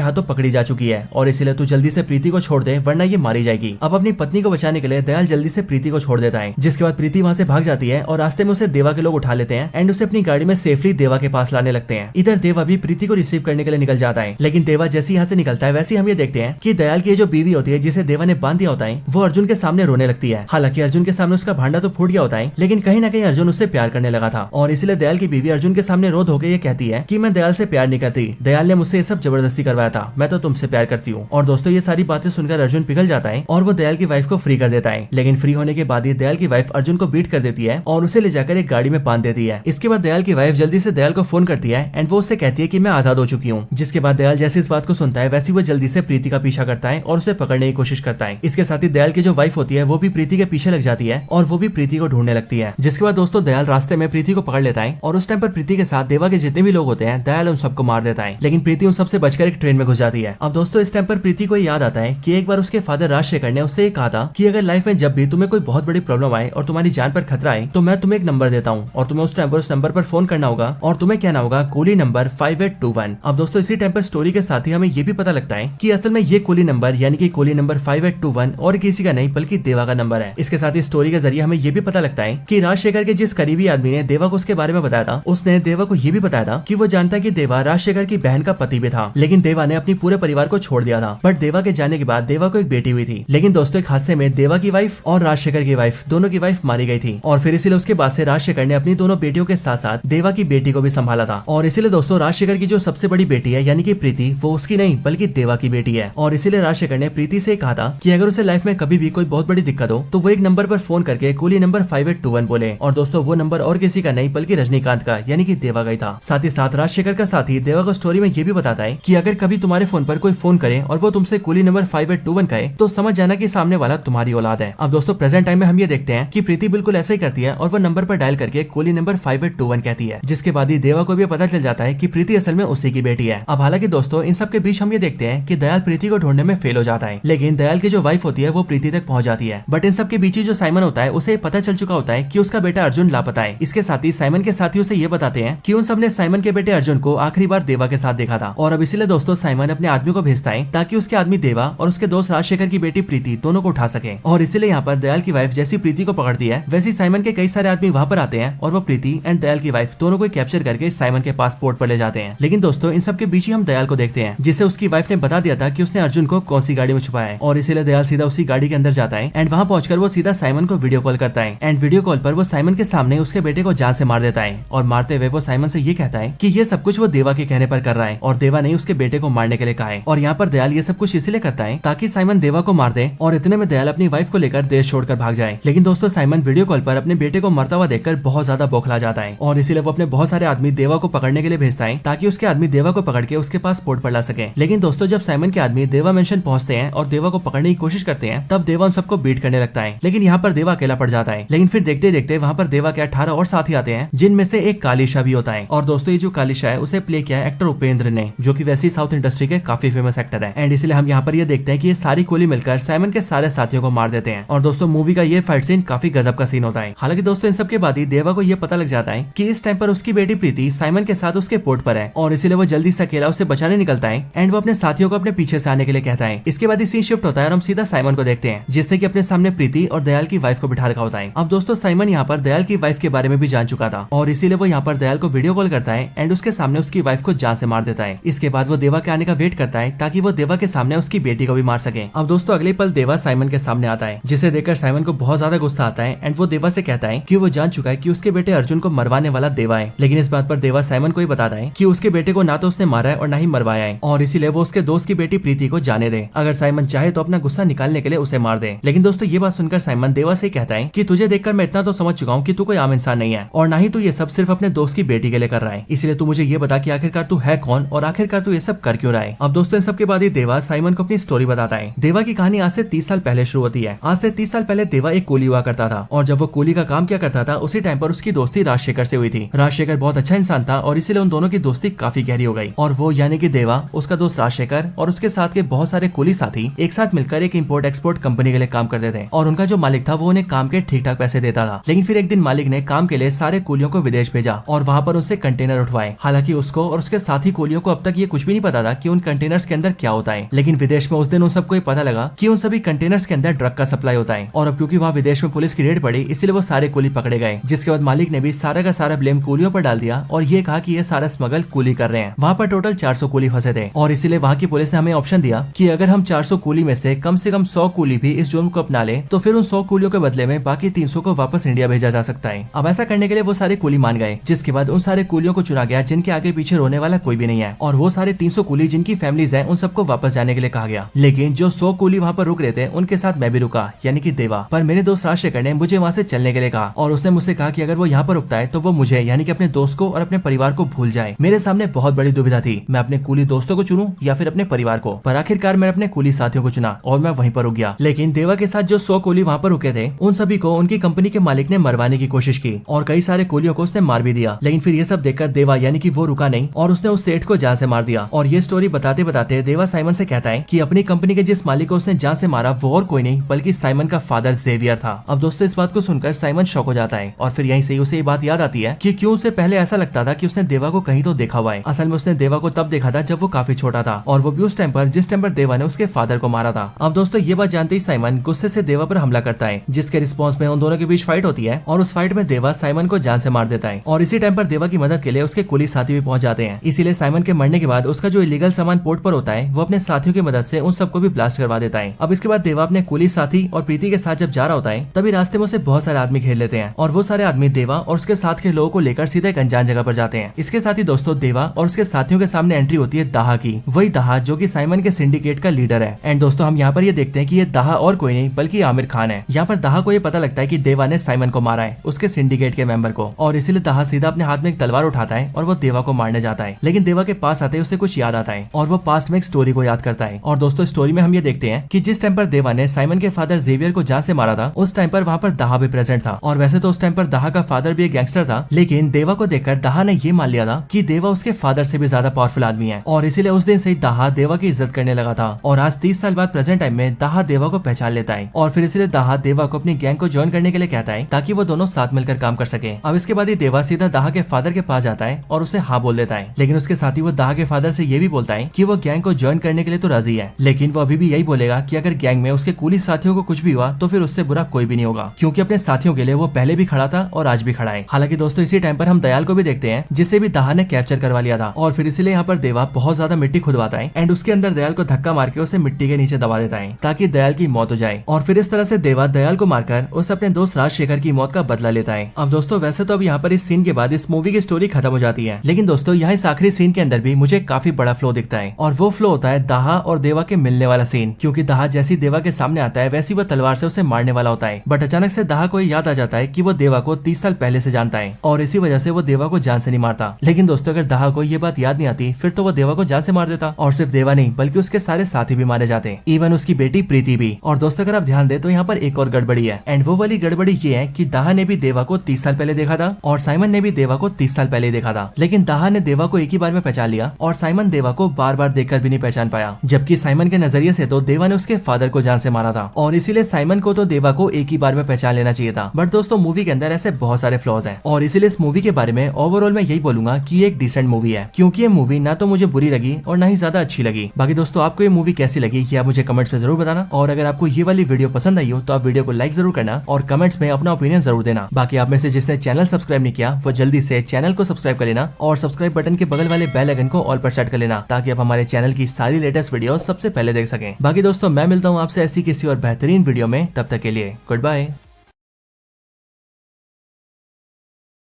हाथों पकड़ी जा चुकी है और इसीलिए तू जल्दी से प्रीति को छोड़ दे वरना ये मारी जाएगी। अब अपनी पत्नी को बचाने के लिए दयाल जल्दी से प्रीति को छोड़ देता है, जिसके बाद प्रीति वहाँ से भाग जाती है और रास्ते में उसे देवा के लोग उठा लेते हैं एंड उसे अपनी गाड़ी में सेफली देवा के पास लाने लगते हैं। इधर देवा भी प्रीति को रिसीव करने के लिए निकल जाता है, लेकिन देवा जैसे यहाँ से निकलता है वैसे हम ये देखते हैं कि दयाल की जो बीवी होती है जिसे देवा ने बांध दिया होता है वो अर्जुन के सामने रोने लगती है। हालांकि अर्जुन के सामने उसका भांडा तो फूट गया होता है, लेकिन कहीं ना कहीं अर्जुन उससे प्यार करने लगा था और इसलिए दयाल की बीवी अर्जुन के सामने रो धो के ये कहती है कि मैं दयाल से प्यार नहीं करती, दयाल ने मुझसे ये सब जबरदस्ती करवाया था, मैं तो तुमसे प्यार करती हूँ। और दोस्तों ये सारी बातें सुनकर अर्जुन पिघल जाता है और वो दयाल की वाइफ को फ्री कर देता है, लेकिन फ्री होने के बाद ही दयाल की वाइफ अर्जुन को बीट कर देती है और उसे ले जाकर एक गाड़ी में बांध देती है। इसके बाद दयाल की वाइफ जल्दी से दयाल को फोन करती है एंड वो उससे कहती है कि मैं आजाद हो चुकी हूँ। जिसके बाद दयाल जैसे इस बात को सुनता है वैसे वो जल्दी से प्रीति का पीछा करता है और उसे पकड़ने की कोशिश करता है। इसके साथ ही दयाल की जो वाइफ होती है वो भी प्रीति के पीछे लग जाती है और वो भी प्रीति को ढूंढने लगती है। जिसके बाद दोस्तों दयाल रास्ते में प्रीति को पकड़ लेता है और उस टाइम पर प्रीति के साथ देवा के जितने भी लोग होते हैं दयाल उन सबको मार देता है, लेकिन प्रीति उन सबसे बचकर एक ट्रेन में घुस जाती है। अब दोस्तों इस टाइम पर प्रीति को याद आता है कि एक बार उसके फादर राजशेखर ने उससे कहा था कि अगर लाइफ में जब भी तुम्हें कोई बहुत बड़ी प्रॉब्लम आए और तुम्हारी जान पर खतरा आए तो मैं तुम्हें एक नंबर देता हूँ और तुम्हें उस टाइम पर उस नंबर पर फोन करना होगा और तुम्हें कहना होगा कूली नंबर 5821। अब दोस्तों इसी टाइम पर स्टोरी के साथ ही हमें ये भी पता लगता है कि असल में ये कूली नंबर यानी कि कूली नंबर 5821 और किसी का नहीं बल्कि देवा का नंबर है। इसके साथ ही स्टोरी के जरिए हमें ये भी पता लगता है कि राजशेखर के जिस करीबी आदमी ने देवा को उसके बारे में बताया था उसने देवा को ये भी बताया था कि वो जानता है कि देवा राजशेखर की बहन का पति भी था, लेकिन देवा ने अपनी पूरे परिवार को छोड़ दिया था। बट देवा के जाने के बाद देवा को एक बेटी हुई थी, लेकिन दोस्तों एक हादसे में देवा की वाइफ और राजशेखर की वाइफ दोनों की वाइफ मारी गई थी और फिर इसीलिए उसके बाद से राजशेखर ने अपनी दोनों बेटियों के साथ साथ देवा की बेटी को भी संभाला था। और इसीलिए दोस्तों राजशेखर की जो सबसे बड़ी बेटी है यानी कि प्रीति वो उसकी नहीं बल्कि देवा की बेटी है और इसीलिए राजशेखर ने प्रीति से कहा था कि अगर उसे लाइफ में कभी भी कोई बहुत बड़ी दिक्कत हो तो वो एक नंबर पर फोन करके कूली नंबर 5821 बोले। और दोस्तों वो नंबर और किसी का नहीं बल्कि रजनीकांत का यानी कि देवा का ही था। साथ ही साथ राजशेखर का साथी देवा को स्टोरी में ये भी बताता है कि अगर कभी तुम्हारे फोन पर कोई फोन करे और वो तुमसे कूली नंबर 5821 कहे तो समझ जाना कि सामने वाला तुम्हारी औलाद है। अब दोस्तों प्रेजेंट टाइम में हम ये देखते हैं कि प्रीति बिल्कुल ऐसा ही करती है और वो नंबर पर डायल करके कूली नंबर 5821 कहती है, जिसके बाद ही देवा को भी पता चल जाता है कि प्रीति असल में उसी की बेटी है। अब हालांकि दोस्तों इन सब के बीच हम ये देखते हैं कि दयाल प्रीति को ढूंढने में फेल हो जाता है, लेकिन दयाल की जो वाइफ होती है वो प्रीति तक पहुंच जाती है। बट इन सब के बीच ही जो साइमन होता है उसे पता चल चुका होता है कि उसका बेटा अर्जुन लापता है। इसके साथ ही साइमन के साथी उसे ये बताते हैं कि उन सब ने साइमन के बेटे अर्जुन को आखिरी बार देवा के साथ देखा था और अब इसीलिए दोस्तों साइमन अपने आदमी को भेजता है ताकि उसके आदमी देवा और उसके दोस्त राजशेखर की बेटी प्रीति दोनों को उठा सके। और इसीलिए यहाँ पर दयाल की वाइफ जैसी प्रीति को पकड़ती है वैसी साइमन के कई सारे आदमी वहाँ पर आते हैं और वो प्रीति एंड दयाल की वाइफ दोनों को कैप्चर करके साइमन के पासपोर्ट पर ले जाते हैं। लेकिन दोस्तों इन सब के बीच ही हम दयाल को देखते हैं जिसे उसकी वाइफ ने बता दिया था कि उसने अर्जुन को कौन सी गाड़ी में छुपाया है और इसीलिए दयाल सीधा उसी गाड़ी के अंदर जाता है एंड वहाँ पहुंचकर वो सीधा साइमन को वीडियो कॉल करता है एंड वीडियो कॉल पर वो साइमन के सामने उसके बेटे को जान से मार देता है और मारते हुए वो साइमन से ये कहता है कि ये सब कुछ वो देवा के कहने पर कर रहा है और देवा ने उसके बेटे को मारने के लिए कहा है। और यहाँ पर दयाल ये सब कुछ इसलिए करता है ताकि साइमन देवा को मार दे और इतने में दयाल अपनी वाइफ को लेकर देश छोड़कर भाग जाए। लेकिन दोस्तों साइमन वीडियो कॉल पर अपने बेटे को मरता हुआ देखकर बहुत ज्यादा बौखला जाता है और इसीलिए वो अपने बहुत सारे आदमी देवा को पकड़ने के लिए भेजता है ताकि उसके आदमी देवा को पकड़ के उसके पास पोर्ट पर ला सके। लेकिन दोस्तों जब साइमन के आदमी देवा मेंशन पहुंचते हैं और देवा को पकड़ने की कोशिश करते हैं तब देवा उन सबको बीट करने लगता है, लेकिन यहाँ पर देवा अकेला पड़ जाता है। लेकिन फिर देखते देखते वहाँ पर देवा के 18 और साथी आते हैं जिनमें से एक कालीशा भी होता है। और दोस्तों ये जो कालीशा है उसे प्ले किया है एक्टर उपेंद्र ने, जो कि वैसे साउथ इंडस्ट्री के काफी फेमस एक्टर है एंड इसलिए हम यहाँ पर ये देखते हैं कि ये सारी कोली मिलकर साइमन के सारे साथियों को मार देते हैं। और दोस्तों मूवी का ये फाइट सीन काफी गजब का सीन होता है। हालांकि दोस्तों इन सब के बाद ही देवा को ये पता लग जाता है कि इस टाइम पर उसकी बेटी प्रीति साइमन के साथ उसके पोर्ट पर है और इसीलिए वो जल्दी से अकेला उसे बचाने निकलता है एंड वो अपने साथियों को अपने पीछे से आने के लिए कहता है। इसके बाद सीन शिफ्ट होता है और हम सीधा साइमन को देखते हैं जिससे कि अपने सामने प्रीति और दयाल की वाइफ को बिठा रखा होता है। अब दोस्तों साइमन यहाँ पर दयाल की वाइफ के बारे में भी जान चुका था और इसीलिए वो यहाँ पर दयाल को वीडियो कॉल करता है एंड उसके सामने उसकी वाइफ को जान से मार देता है। इसके बाद वो देवा के आने का वेट करता है ताकि वो देवा के सामने उसकी बेटी को भी मार सके। अब दोस्तों अगले पल देवा साइमन के सामने आता है जिसे देखकर साइमन को बहुत ज्यादा गुस्सा आता है एंड वो देवा से कहता है कि वो जान चुका है कि उसके बेटे अर्जुन को मरवाने वाला देवा है। लेकिन इस बात पर देवा साइमन को ही बताता है कि उसके बेटे को ना तो उसने मारा है और ना ही मरवाया है और इसीलिए वो उसके दोस्त की बेटी प्रीति को जाने दे, अगर साइमन चाहे तो अपना गुस्सा निकालने के लिए उसे मार दे। लेकिन दोस्तों ये बात सुनकर साइमन देवा से कहता है कि तुझे देखकर मैं इतना तो समझ चुका हूँ कि तू कोई आम इंसान नहीं है और ना ही तू ये सब सिर्फ अपने दोस्त की बेटी के लिए कर रहा है, इसलिए तू मुझे ये बता कि आखिरकार तू है कौन और आखिरकार तू ये सब कर क्यों रहा है। अब दोस्तों इन सब के बाद ही देवा साइमन को अपनी स्टोरी बताता है। देवा की कहानी आज से 30 साल पहले शुरू होती है। आज से 30 साल पहले देवा एक कूली हुआ करता था और जब वो कूली का काम किया करता था उसी टाइम पर उसकी दोस्ती राजशेखर से हुई थी। राजशेखर बहुत अच्छा इंसान था और इसीलिए उन दोनों की दोस्ती काफी गहरी हो गई और वो यानी कि देवा, उसका दोस्त राजशेखर और उसके साथ के बहुत सारे कूली साथी एक साथ मिलकर एक इंपोर्ट एक्सपोर्ट कंपनी के लिए काम करते थे और उनका जो मालिक था वो उन्हें काम के ठीक ठाक पैसे देता था। लेकिन फिर एक दिन मालिक ने काम के लिए सारे कुलियों को विदेश भेजा और वहाँ पर उससे कंटेनर उठवाए। हालांकि उसको और उसके साथी कुलियों को अब तक ये कुछ भी नहीं पता था कि उन कंटेनर्स के अंदर क्या होता है। लेकिन विदेश में उस दिन उन सबको ये पता लगा कि उन सभी कंटेनर्स के अंदर ड्रग का सप्लाई होता है। और अब क्योंकि वहाँ विदेश में पुलिस की रेड पड़ी, इसलिए वो सारे कुली पकड़े गए। जिसके बाद मालिक ने भी सारा का सारा ब्लेम कुलियों पर डाल दिया और ये कहा कि ये सारा स्मगल कुली कर रहे हैं। वहाँ पर टोटल 400 कुली फंसे थे और इसीलिए वहाँ की पुलिस ने हमें ऑप्शन दिया कि अगर हम 400 कुली में से कम 100 कुली भी इस जुर्म को अपना ले तो फिर उन 100 कुलियों के बदले में बाकी 300 को वापस इंडिया भेजा जा सकता है। अब ऐसा करने के लिए वो सारे कुली मान गए। जिसके बाद उन सारे कुलियों को चुना गया जिनके आगे पीछे रोने वाला कोई भी नहीं है और वो सारे 300 कुली जिनकी फैमिलीज हैं उन सबको वापस जाने के लिए कहा गया। लेकिन जो 100 कुली वहाँ पर रुक रहे थे उनके साथ मैं भी रुका, यानी कि देवा। पर मेरे दोस्त राजशेखर ने मुझे वहाँ से चलने के लिए कहा और उसने मुझसे कहा कि अगर वो यहाँ पर रुकता है तो वो मुझे यानी कि अपने दोस्त को और अपने परिवार को भूल जाए। मेरे सामने बहुत बड़ी दुविधा थी, मैं अपने कुली दोस्तों को चुनूं या फिर अपने परिवार को। पर आखिरकार मैंने अपने कुली साथियों को चुना और मैं वहीं पर रुक गया। लेकिन देवा के साथ जो 100 कुली वहाँ पर रुके थे उन सभी को उनकी कंपनी के मालिक ने मरवाने की कोशिश की और कई सारे कुलियों को उसने मार भी दिया। लेकिन फिर ये सब देखकर देवा यानी कि वो रुका नहीं और उसने उस सेठ को जान से मार दिया। और ये स्टोरी बताते बताते देवा साइमन से कहता है कि अपनी कंपनी के जिस मालिक को उसने जान से मारा वो और कोई नहीं बल्कि साइमन का फादर जेवियर था। अब दोस्तों इस बात को सुनकर साइमन शॉक हो जाता है और फिर यहीं से उसे ये बात याद आती है कि क्यों उसे पहले ऐसा लगता था कि उसने देवा को कहीं तो देखा हुआ है। असल में उसने देवा को तब देखा था जब वो काफी छोटा था और वो भी उस टाइम पर जिस टाइम पर देवा ने उसके फादर को मारा था। अब दोस्तों ये बात जानते ही साइमन गुस्से से देवा पर हमला करता है, जिसके रिस्पॉन्स में उन दोनों के बीच फाइट होती है और उस फाइट में देवा साइमन को जान से मार देता है। और इसी टाइम पर देवा की मदद के लिए उसके कुली साथी भी पहुंच जाते हैं। इसीलिए साइमन के मरने के बाद उसका जो इलीगल सामान पोर्ट पर होता है वो अपने साथियों की मदद से उन सबको भी ब्लास्ट करवा देता है। अब इसके बाद देवा अपने कुली साथी और प्रीति के साथ जब जा रहा होता है तभी रास्ते में उसे बहुत सारे आदमी घेर लेते हैं और वो सारे आदमी देवा और उसके साथ के लोगों को लेकर सीधे एक अनजान जगह पर जाते हैं। इसके साथ ही दोस्तों देवा और उसके साथियों के सामने एंट्री होती है दाहा की, वही दाहा जो कि साइमन के सिंडिकेट का लीडर है। एंड दोस्तों हम यहाँ पर ये देखते हैं कि ये दाहा और कोई नहीं बल्कि आमिर खान है। यहाँ पर दाहा को ये पता लगता है कि देवा ने साइमन को मारा है, उसके सिंडिकेट के मेंबर को, और इसीलिए दाहा सीधा अपने हाथ में एक तलवार उठाता है और वो देवा को मारने जाता है। लेकिन देवा के पास आते ही उसे कुछ याद आता है और वो पास्ट में एक स्टोरी को याद करता है। और दोस्तों स्टोरी में हम ये देखते हैं कि जिस टाइम पर देवा ने साइमन के फादर जेवियर को जान से मारा था उस टाइम पर वहाँ पर दाहा भी प्रेजेंट था। और वैसे तो उस टाइम पर दाहा का फादर भी एक गैंगस्टर था, लेकिन देवा को देखकर दाहा ने ये मान लिया था कि देवा उसके फादर से भी ज्यादा पावरफुल आदमी है और इसीलिए उस दिन से ही दाहा देवा की इज्जत करने लगा था। और आज 30 साल बाद प्रेजेंट टाइम में दाहा देवा को पहचान लेता है और फिर इसलिए दाहा देवा को अपनी गैंग को ज्वाइन करने के लिए कहता है ताकि वो दोनों साथ मिलकर काम कर सके। अब इसके बाद ही देवा सीधा दाहा के फादर के पास जाता है और उसे हाँ बोल देता है। लेकिन उसके साथ ही वो दाहा के फादर से ये भी बोलता है कि वो गैंग को ज्वाइन करने के लिए तो राजी है, लेकिन वो अभी भी यही बोलेगा कि अगर गैंग में उसके कुली साथियों को कुछ भी हुआ तो फिर उससे बुरा कोई भी नहीं होगा, क्योंकि अपने साथियों के लिए वो पहले भी खड़ा था और आज भी खड़ा है। हालांकि दोस्तों इसी टाइम पर हम दयाल को भी देखते हैं जिसे भी दाहा ने कैप्चर करवा लिया था और फिर इसलिए यहाँ पर देवा बहुत ज्यादा मिट्टी खुदवाता है एंड उसके अंदर दयाल को धक्का मार के उसे मिट्टी के नीचे दबा देता है ताकि दयाल की मौत हो जाए। और फिर इस तरह से देवा दयाल को मारकर उस अपने दोस्त राजशेखर की मौत का बदला लेता है। अब दोस्तों वैसे तो अब यहाँ पर इस सीन के बाद इस मूवी की स्टोरी खत्म हो जाती है, लेकिन दोस्तों यहाँ इस आखिरी सीन के अंदर भी मुझे काफी बड़ा फ्लो दिखता है और वो फ्लो होता है दाहा और देवा के मिलने वाला सीन। क्योंकि दाहा जैसी देवा के सामने आता है वैसी वो तलवार से उसे मारने वाला होता है, बट अचानक से दाहा को याद आ जाता है कि वो देवा को 30 साल पहले से जानता है और इसी वजह से वो देवा को जान से नहीं मारता। लेकिन दोस्तों अगर दाहा को ये बात याद नहीं आती फिर तो वो देवा को जान से मार देता और सिर्फ देवा नहीं बल्कि उसके सारे साथी भी मारे जाते हैं, इवन उसकी बेटी प्रीति भी। और दोस्तों अगर आप ध्यान दें तो यहाँ पर एक और गड़बड़ी है एंड वो वाली गड़बड़ी ये है कि दाहा ने भी देवा को 30 साल पहले देखा था और साइमन ने भी देवा को 30 साल पहले देखा था। लेकिन दाहा ने देवा को एक ही बार में पहचान लिया और साइमन देवा को बार बार देखकर भी नहीं पहचान पाया, जबकि साइमन के नजरिए से तो देवा ने उसके फादर को जान से मारा था और इसीलिए साइमन को तो देवा को एक ही बार में पहचान लेना चाहिए था। बट दोस्तों मूवी के अंदर ऐसे बहुत सारे फ्लॉज हैं और इसीलिए इस मूवी के बारे में ओवरऑल मैं यही बोलूंगा कि ये एक डिसेंट मूवी है, क्योंकि ये मूवी ना तो मुझे बुरी लगी और ना ही ज्यादा अच्छी लगी। बाकी दोस्तों आपको ये मूवी कैसी लगी ये आप मुझे कमेंट्स में जरूर बताना और अगर आपको ये वाली वीडियो पसंद आई हो तो आप वीडियो को लाइक जरूर करना और कमेंट्स में अपना ओपिनियन जरूर देना। बाकी आप में से जिसने चैनल सब्सक्राइब नहीं किया वो जल्दी से चैनल को सब्सक्राइब कर लेना और सब्सक्राइब बटन के बगल वाले बेल आइकन को ऑल पर सेट कर लेना ताकि आप हमारे चैनल की सारी लेटेस्ट वीडियो सबसे पहले देख सकें। बाकी दोस्तों मैं मिलता हूँ आपसे ऐसी किसी और बेहतरीन वीडियो में, तब तक के लिए गुड बाय।